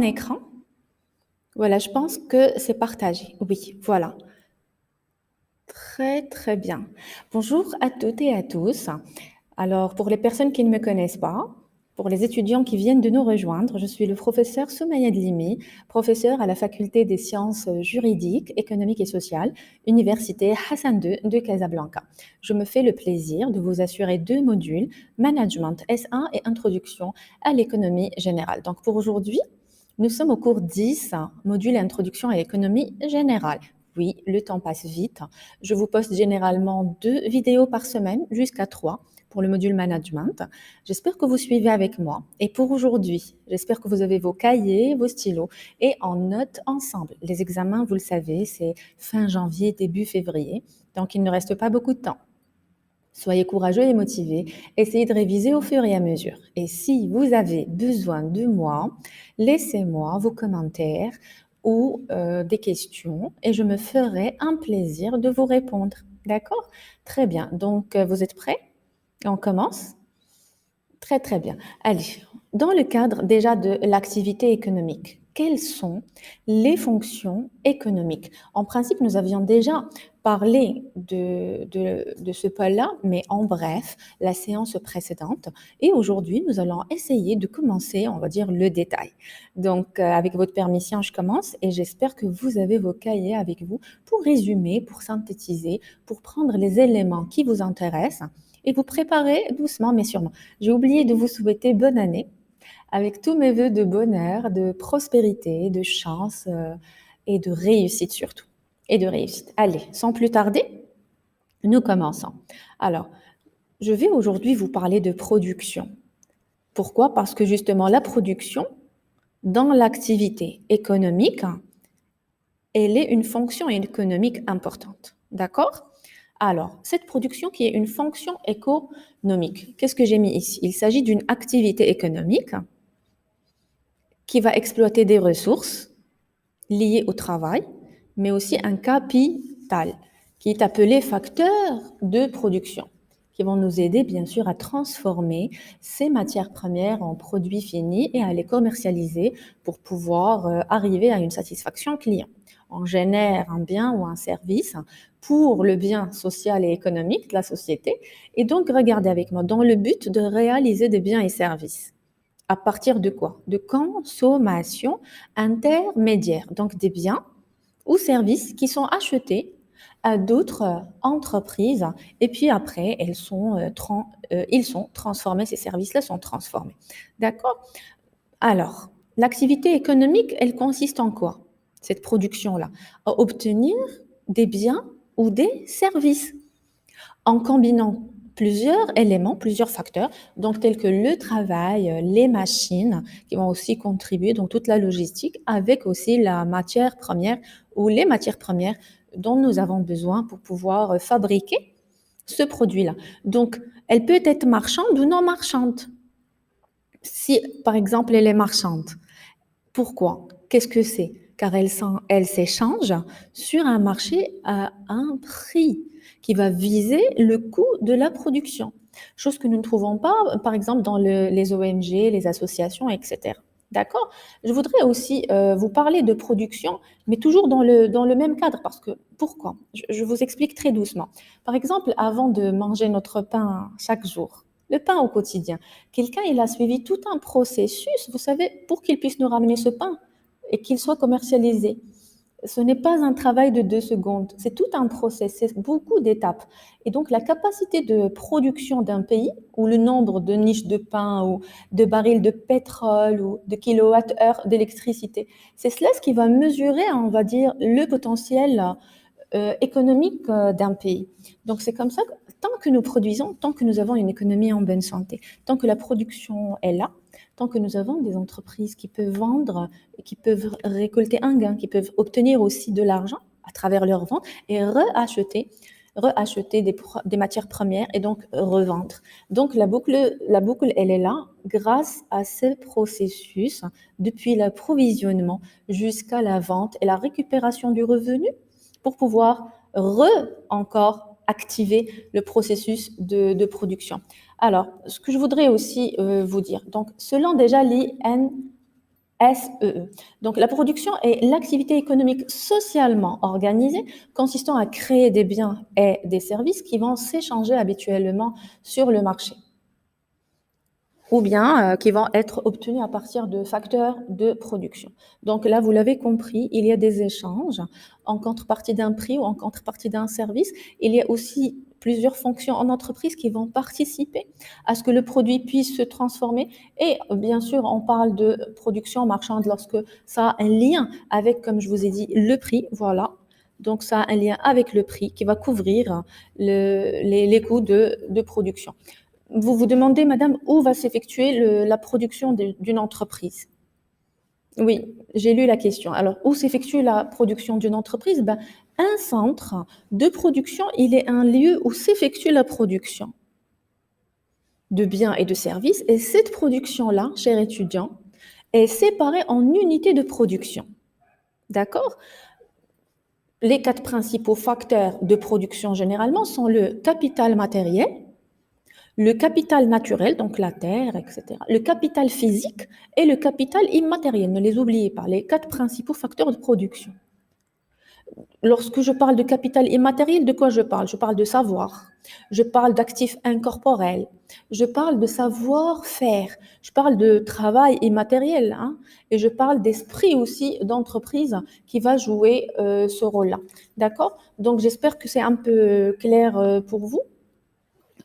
Écran. Voilà, je pense que c'est partagé. Oui, voilà. Très, très bien. Bonjour à toutes et à tous. Alors, pour les personnes qui ne me connaissent pas, pour les étudiants qui viennent de nous rejoindre, je suis le professeur Soumaya Dlimi, professeur à la faculté des sciences juridiques, économiques et sociales, Université Hassan II de Casablanca. Je me fais le plaisir de vous assurer 2 modules, Management S1 et Introduction à l'économie générale. Donc, pour aujourd'hui, nous sommes au cours 10, module Introduction à l'économie générale. Oui, le temps passe vite. Je vous poste généralement 2 vidéos par semaine, jusqu'à 3 pour le module management. J'espère que vous suivez avec moi. Et pour aujourd'hui, j'espère que vous avez vos cahiers, vos stylos et en note ensemble. Les examens, vous le savez, c'est fin janvier, début février. Donc, il ne reste pas beaucoup de temps. Soyez courageux et motivés. Essayez de réviser au fur et à mesure. Et si vous avez besoin de moi, laissez-moi vos commentaires ou des questions et je me ferai un plaisir de vous répondre. D'accord? Très bien. Donc, vous êtes prêts? On commence? Très, très bien. Allez, dans le cadre déjà de l'activité économique, quelles sont les fonctions économiques? En principe, nous avions déjà parlé de ce pôle-là, mais en bref, la séance précédente. Et aujourd'hui, nous allons essayer de commencer, on va dire, le détail. Donc, avec votre permission, je commence et j'espère que vous avez vos cahiers avec vous pour résumer, pour synthétiser, pour prendre les éléments qui vous intéressent et vous préparer doucement mais sûrement. J'ai oublié de vous souhaiter bonne année avec tous mes voeux de bonheur, de prospérité, de chance et de réussite surtout. Et de réussite. Allez, sans plus tarder, nous commençons. Alors, je vais aujourd'hui vous parler de production. Pourquoi? Parce que justement, la production, dans l'activité économique, elle est une fonction économique importante. D'accord? Alors, cette production qui est une fonction économique, qu'est-ce que j'ai mis ici? Il s'agit d'une activité économique qui va exploiter des ressources liées au travail, mais aussi un capital qui est appelé facteur de production, qui vont nous aider bien sûr à transformer ces matières premières en produits finis et à les commercialiser pour pouvoir arriver à une satisfaction client. On génère un bien ou un service pour le bien social et économique de la société. Et donc, regardez avec moi, dans le but de réaliser des biens et services. À partir de quoi? De consommation intermédiaire, donc des biens ou services qui sont achetés à d'autres entreprises et puis après, ils sont transformés, ces services-là sont transformés. D'accord? Alors, l'activité économique, elle consiste en quoi? Cette production-là, à obtenir des biens ou des services en combinant plusieurs éléments, plusieurs facteurs, donc tels que le travail, les machines qui vont aussi contribuer, donc toute la logistique, avec aussi la matière première ou les matières premières dont nous avons besoin pour pouvoir fabriquer ce produit-là. Donc, elle peut être marchande ou non marchande. Si, par exemple, elle est marchande, pourquoi? Qu'est-ce que c'est? Car elle s'échange sur un marché à un prix qui va viser le coût de la production, chose que nous ne trouvons pas, par exemple, dans les ONG, les associations, etc. D'accord? Je voudrais aussi vous parler de production, mais toujours dans le même cadre, parce que pourquoi? Je vous explique très doucement. Par exemple, avant de manger notre pain chaque jour, le pain au quotidien, quelqu'un, il a suivi tout un processus, vous savez, pour qu'il puisse nous ramener ce pain et qu'il soit commercialisé. Ce n'est pas un travail de 2 secondes, c'est tout un process, c'est beaucoup d'étapes. Et donc, la capacité de production d'un pays, ou le nombre de niches de pain, ou de barils de pétrole, ou de kilowattheures d'électricité, c'est cela ce qui va mesurer, on va dire, le potentiel économique d'un pays. Donc c'est comme ça que tant que nous produisons, tant que nous avons une économie en bonne santé, tant que la production est là, tant que nous avons des entreprises qui peuvent vendre, qui peuvent récolter un gain, qui peuvent obtenir aussi de l'argent à travers leur vente et reacheter des matières premières et donc revendre. Donc la boucle, elle est là grâce à ce processus depuis l'approvisionnement jusqu'à la vente et la récupération du revenu pour pouvoir encore activer le processus de production. Alors, ce que je voudrais aussi vous dire, donc selon déjà l'INRB, SEE. Donc, la production est l'activité économique socialement organisée consistant à créer des biens et des services qui vont s'échanger habituellement sur le marché ou bien qui vont être obtenus à partir de facteurs de production. Donc là, vous l'avez compris, il y a des échanges en contrepartie d'un prix ou en contrepartie d'un service. Il y a aussi plusieurs fonctions en entreprise qui vont participer à ce que le produit puisse se transformer. Et bien sûr, on parle de production marchande lorsque ça a un lien avec, comme je vous ai dit, le prix. Voilà. Donc, ça a un lien avec le prix qui va couvrir les coûts de production. Vous vous demandez, madame, où va s'effectuer la production d'une entreprise? Oui, j'ai lu la question. Alors, où s'effectue la production d'une entreprise? Ben, un centre de production, il est un lieu où s'effectue la production de biens et de services. Et cette production-là, chers étudiants, est séparée en unités de production. D'accord? Les quatre principaux facteurs de production, généralement, sont le capital matériel, le capital naturel, donc la terre, etc., le capital physique et le capital immatériel. Ne les oubliez pas, les quatre principaux facteurs de production. Lorsque je parle de capital immatériel, de quoi je parle? Je parle de savoir, je parle d'actifs incorporels, je parle de savoir-faire, je parle de travail immatériel, hein, et je parle d'esprit aussi d'entreprise qui va jouer ce rôle-là. D'accord? Donc j'espère que c'est un peu clair pour vous.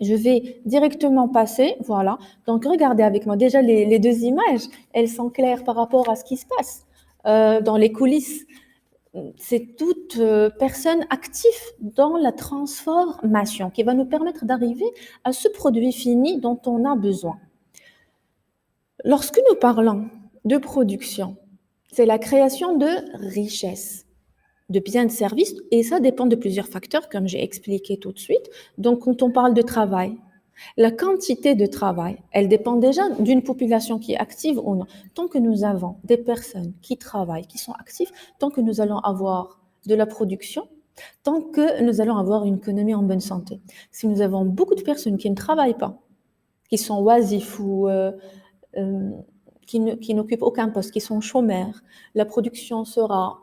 Je vais directement passer, voilà. Donc, regardez avec moi. Déjà, les deux images, elles sont claires par rapport à ce qui se passe dans les coulisses. C'est toute personne active dans la transformation qui va nous permettre d'arriver à ce produit fini dont on a besoin. Lorsque nous parlons de production, c'est la création de richesses, de biens de services, et ça dépend de plusieurs facteurs, comme j'ai expliqué tout de suite. Donc, quand on parle de travail, la quantité de travail, elle dépend déjà d'une population qui est active ou non. Tant que nous avons des personnes qui travaillent, qui sont actives, tant que nous allons avoir de la production, tant que nous allons avoir une économie en bonne santé. Si nous avons beaucoup de personnes qui ne travaillent pas, qui sont oisifs ou euh, qui n'occupent aucun poste, qui sont chômeurs, la production sera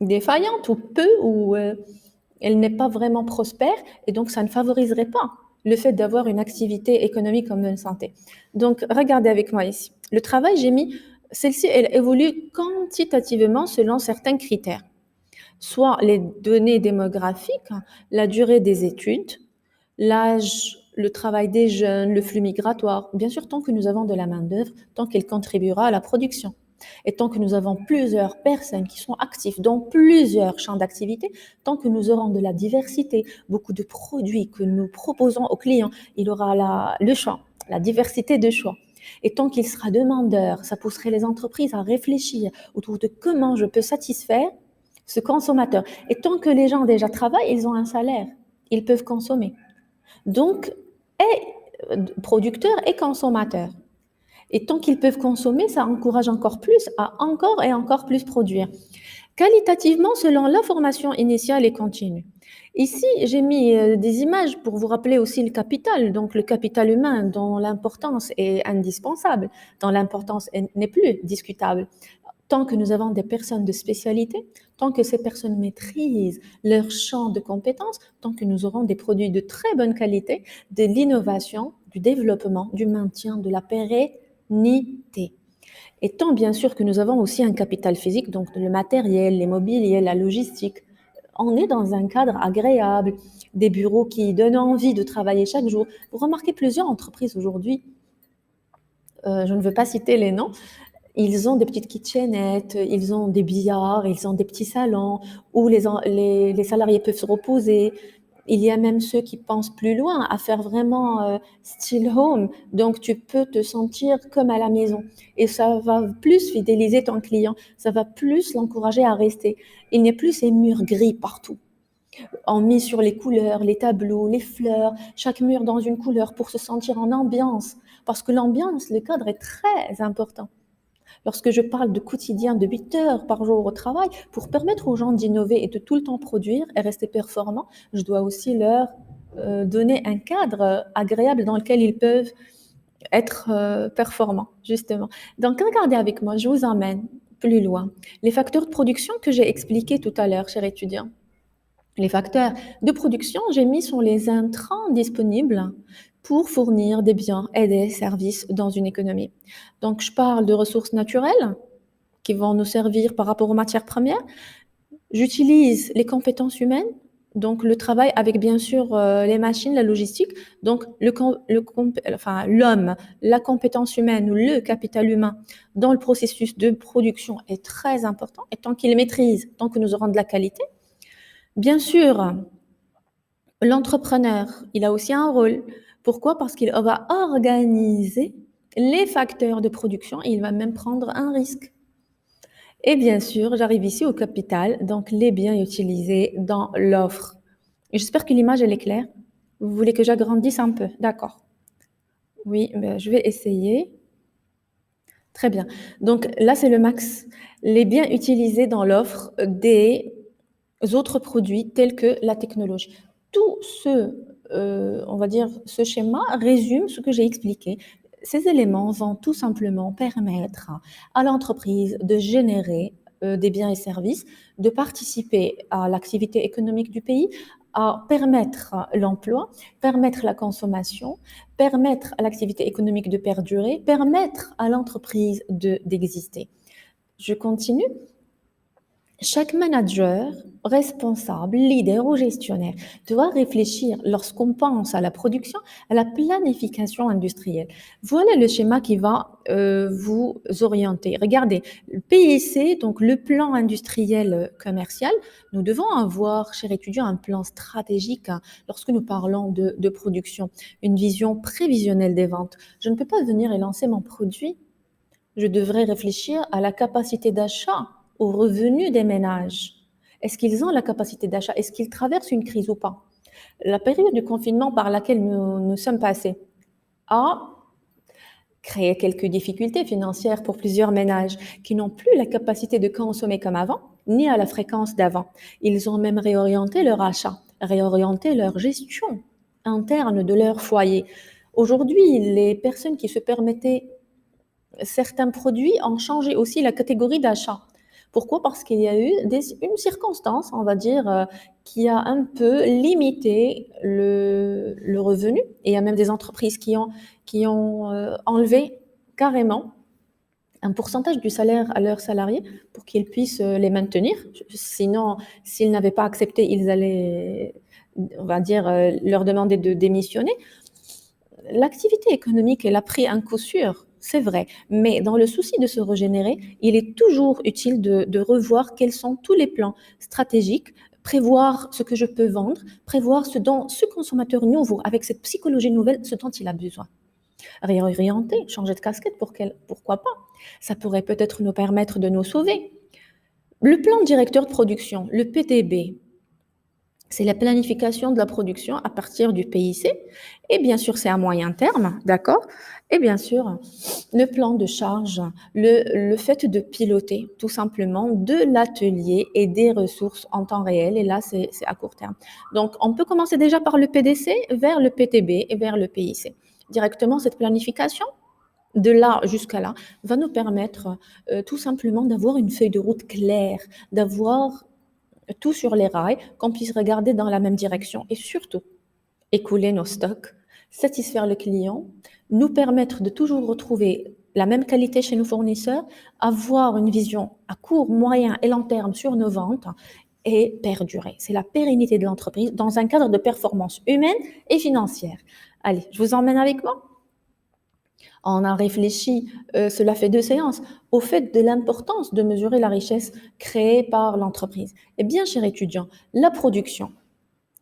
défaillante ou peu, ou elle n'est pas vraiment prospère, et donc ça ne favoriserait pas le fait d'avoir une activité économique en bonne santé. Donc, regardez avec moi ici. Le travail, j'ai mis, celle-ci, elle évolue quantitativement selon certains critères, soit les données démographiques, la durée des études, l'âge, le travail des jeunes, le flux migratoire. Bien sûr, tant que nous avons de la main-d'œuvre, tant qu'elle contribuera à la production. Et tant que nous avons plusieurs personnes qui sont actives dans plusieurs champs d'activité, tant que nous aurons de la diversité, beaucoup de produits que nous proposons aux clients, il aura le choix, la diversité de choix. Et tant qu'il sera demandeur, ça pousserait les entreprises à réfléchir autour de comment je peux satisfaire ce consommateur. Et tant que les gens déjà travaillent, ils ont un salaire, ils peuvent consommer. Donc, producteurs et consommateurs. Et tant qu'ils peuvent consommer, ça encourage encore plus à encore et encore plus produire. Qualitativement, selon la formation initiale et continue. Ici, j'ai mis des images pour vous rappeler aussi le capital, donc le capital humain dont l'importance est indispensable, dont l'importance n'est plus discutable. Tant que nous avons des personnes de spécialité, tant que ces personnes maîtrisent leur champ de compétences, tant que nous aurons des produits de très bonne qualité, de l'innovation, du développement, du maintien, de la pérennité. Et tant bien sûr que nous avons aussi un capital physique, donc le matériel, l'immobilier, la logistique. On est dans un cadre agréable, des bureaux qui donnent envie de travailler chaque jour. Vous remarquez plusieurs entreprises aujourd'hui, je ne veux pas citer les noms, ils ont des petites kitchenettes, ils ont des billards, ils ont des petits salons où les salariés peuvent se reposer. Il y a même ceux qui pensent plus loin, à faire vraiment style home. Donc, tu peux te sentir comme à la maison. Et ça va plus fidéliser ton client, ça va plus l'encourager à rester. Il n'y a plus ces murs gris partout. On met sur les couleurs, les tableaux, les fleurs, chaque mur dans une couleur pour se sentir en ambiance. Parce que l'ambiance, le cadre est très important. Lorsque je parle de quotidien de 8 heures par jour au travail, pour permettre aux gens d'innover et de tout le temps produire et rester performants, je dois aussi leur donner un cadre agréable dans lequel ils peuvent être performant, justement. Donc, regardez avec moi, je vous emmène plus loin. Les facteurs de production que j'ai expliqués tout à l'heure, chers étudiants. Les facteurs de production, j'ai mis sur les intrants disponibles pour fournir des biens et des services dans une économie. Donc, je parle de ressources naturelles qui vont nous servir par rapport aux matières premières. J'utilise les compétences humaines, donc le travail avec bien sûr les machines, la logistique. Donc l'homme, la compétence humaine ou le capital humain dans le processus de production est très important. Et tant qu'il maîtrise, tant que nous aurons de la qualité, bien sûr, l'entrepreneur, il a aussi un rôle. Pourquoi? Parce qu'il va organiser les facteurs de production et il va même prendre un risque. Et bien sûr, j'arrive ici au capital, donc les biens utilisés dans l'offre. J'espère que l'image, elle est claire. Vous voulez que j'agrandisse un peu? D'accord. Oui, ben, je vais essayer. Très bien. Donc là, c'est le max. Les biens utilisés dans l'offre des autres produits tels que la technologie. Tout ce, on va dire, ce schéma résume ce que j'ai expliqué. Ces éléments vont tout simplement permettre à l'entreprise de générer des biens et services, de participer à l'activité économique du pays, à permettre l'emploi, permettre la consommation, permettre à l'activité économique de perdurer, permettre à l'entreprise d'exister. Je continue. Chaque manager, responsable, leader ou gestionnaire doit réfléchir lorsqu'on pense à la production, à la planification industrielle. Voilà le schéma qui va vous orienter. Regardez, le PIC, donc le plan industriel commercial, nous devons avoir, chers étudiants, un plan stratégique hein, lorsque nous parlons de production, une vision prévisionnelle des ventes. Je ne peux pas venir et lancer mon produit. Je devrais réfléchir à la capacité d'achat, aux revenus des ménages. Est-ce qu'ils ont la capacité d'achat? Est-ce qu'ils traversent une crise ou pas? La période de confinement par laquelle nous sommes passés a créé quelques difficultés financières pour plusieurs ménages qui n'ont plus la capacité de consommer comme avant, ni à la fréquence d'avant. Ils ont même réorienté leur achat, réorienté leur gestion interne de leur foyer. Aujourd'hui, les personnes qui se permettaient certains produits ont changé aussi la catégorie d'achat. Pourquoi? Parce qu'il y a eu une circonstance, on va dire, qui a un peu limité le revenu. Et il y a même des entreprises qui ont enlevé carrément un pourcentage du salaire à leurs salariés pour qu'ils puissent les maintenir. Sinon, s'ils n'avaient pas accepté, ils allaient, on va dire, leur demander de démissionner. L'activité économique, elle a pris un coup sûr, c'est vrai, mais dans le souci de se régénérer, il est toujours utile de revoir quels sont tous les plans stratégiques, prévoir ce que je peux vendre, prévoir ce dont ce consommateur nouveau, avec cette psychologie nouvelle, ce dont il a besoin. Réorienter, changer de casquette, pourquoi pas? Ça pourrait peut-être nous permettre de nous sauver. Le plan directeur de production, le PTB, c'est la planification de la production à partir du PIC. Et bien sûr, c'est à moyen terme, d'accord? Et bien sûr, le plan de charge, le fait de piloter tout simplement de l'atelier et des ressources en temps réel. Et là, c'est à court terme. Donc, on peut commencer déjà par le PDC vers le PTB et vers le PIC. Directement, cette planification, de là jusqu'à là, va nous permettre tout simplement d'avoir une feuille de route claire, d'avoir tout sur les rails, qu'on puisse regarder dans la même direction et surtout écouler nos stocks, satisfaire le client, nous permettre de toujours retrouver la même qualité chez nos fournisseurs, avoir une vision à court, moyen et long terme sur nos ventes et perdurer. C'est la pérennité de l'entreprise dans un cadre de performance humaine et financière. Allez, je vous emmène avec moi. On a réfléchi, cela fait 2 séances, au fait de l'importance de mesurer la richesse créée par l'entreprise. Eh bien, chers étudiants, la production,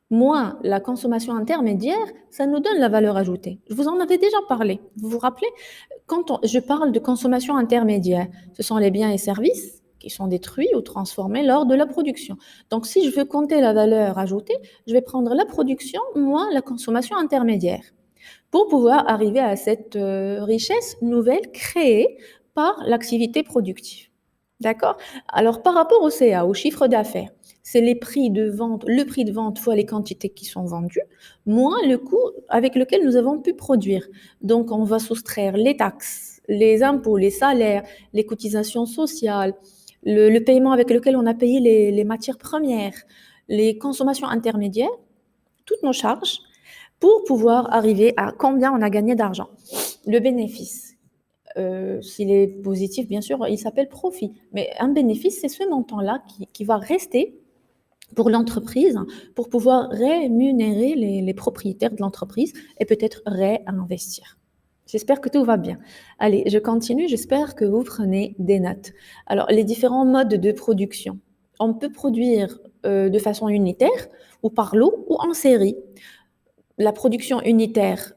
moins la consommation intermédiaire, ça nous donne la valeur ajoutée. Je vous en avais déjà parlé. Vous vous rappelez? Je parle de consommation intermédiaire, ce sont les biens et services qui sont détruits ou transformés lors de la production. Donc, si je veux compter la valeur ajoutée, je vais prendre la production moins la consommation intermédiaire pour pouvoir arriver à cette richesse nouvelle créée par l'activité productive. D'accord? Alors, par rapport au CA, au chiffre d'affaires, c'est les prix de vente, le prix de vente fois les quantités qui sont vendues, moins le coût avec lequel nous avons pu produire. Donc, on va soustraire les taxes, les impôts, les salaires, les cotisations sociales, le paiement avec lequel on a payé les matières premières, les consommations intermédiaires, toutes nos charges, pour pouvoir arriver à combien on a gagné d'argent. Le bénéfice. S'il est positif, bien sûr, il s'appelle profit. Mais un bénéfice, c'est ce montant-là qui va rester pour l'entreprise pour pouvoir rémunérer les propriétaires de l'entreprise et peut-être réinvestir. J'espère que tout va bien. Allez, je continue. J'espère que vous prenez des notes. Alors, les différents modes de production. On peut produire de façon unitaire ou par lot ou en série. La production unitaire,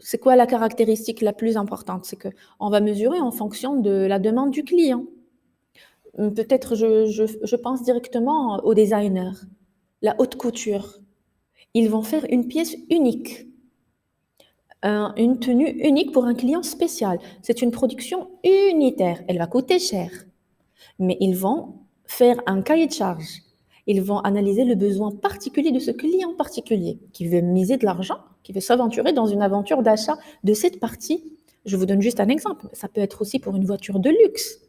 c'est quoi la caractéristique la plus importante? C'est qu'on va mesurer en fonction de la demande du client. Peut-être je pense directement aux designers, la haute couture. Ils vont faire une pièce unique, une tenue unique pour un client spécial. C'est une production unitaire. Elle va coûter cher, mais ils vont faire un cahier de charge. Ils vont analyser le besoin particulier de ce client particulier qui veut miser de l'argent, qui veut s'aventurer dans une aventure d'achat de cette partie. Je vous donne juste un exemple. Ça peut être aussi pour une voiture de luxe.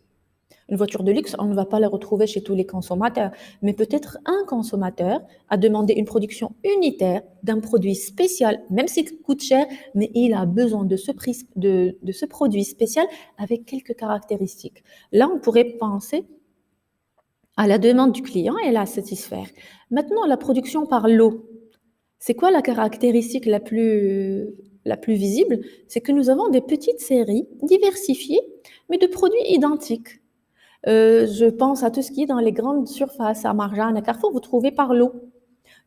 Une voiture de luxe, on ne va pas la retrouver chez tous les consommateurs, mais peut-être un consommateur a demandé une production unitaire d'un produit spécial, même s'il coûte cher, mais il a besoin de ce produit spécial avec quelques caractéristiques. Là, on pourrait penser à la demande du client et la satisfaire. Maintenant, la production par lot. C'est quoi la caractéristique la plus visible? C'est que nous avons des petites séries diversifiées, mais de produits identiques. Je pense à tout ce qui est dans les grandes surfaces, à Marjane, à Carrefour, vous trouvez par lot.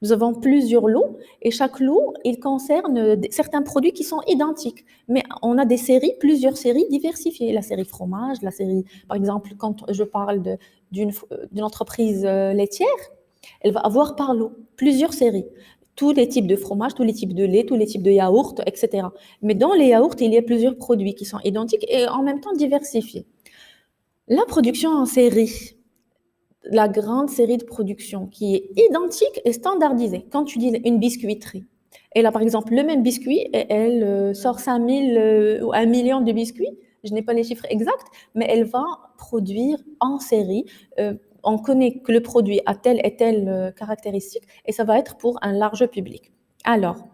Nous avons plusieurs lots et chaque lot, il concerne certains produits qui sont identiques. Mais on a des séries, plusieurs séries diversifiées. La série fromage, la série, par exemple, quand je parle d'une entreprise laitière, elle va avoir par lot plusieurs séries. Tous les types de fromage, tous les types de lait, tous les types de yaourts, etc. Mais dans les yaourts, il y a plusieurs produits qui sont identiques et en même temps diversifiés. La production en série, la grande série de production qui est identique et standardisée. Quand tu dis une biscuiterie, elle a par exemple le même biscuit et elle sort 5000 ou 1 million de biscuits, je n'ai pas les chiffres exacts, mais elle va produire en série. On connaît que le produit a telle et telle caractéristique et ça va être pour un large public. Alors,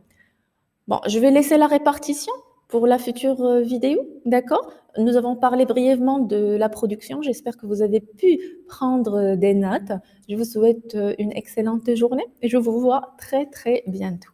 bon, je vais laisser la répartition pour la future vidéo, d'accord? Nous avons parlé brièvement de la production. J'espère que vous avez pu prendre des notes. Je vous souhaite une excellente journée et je vous vois très très bientôt.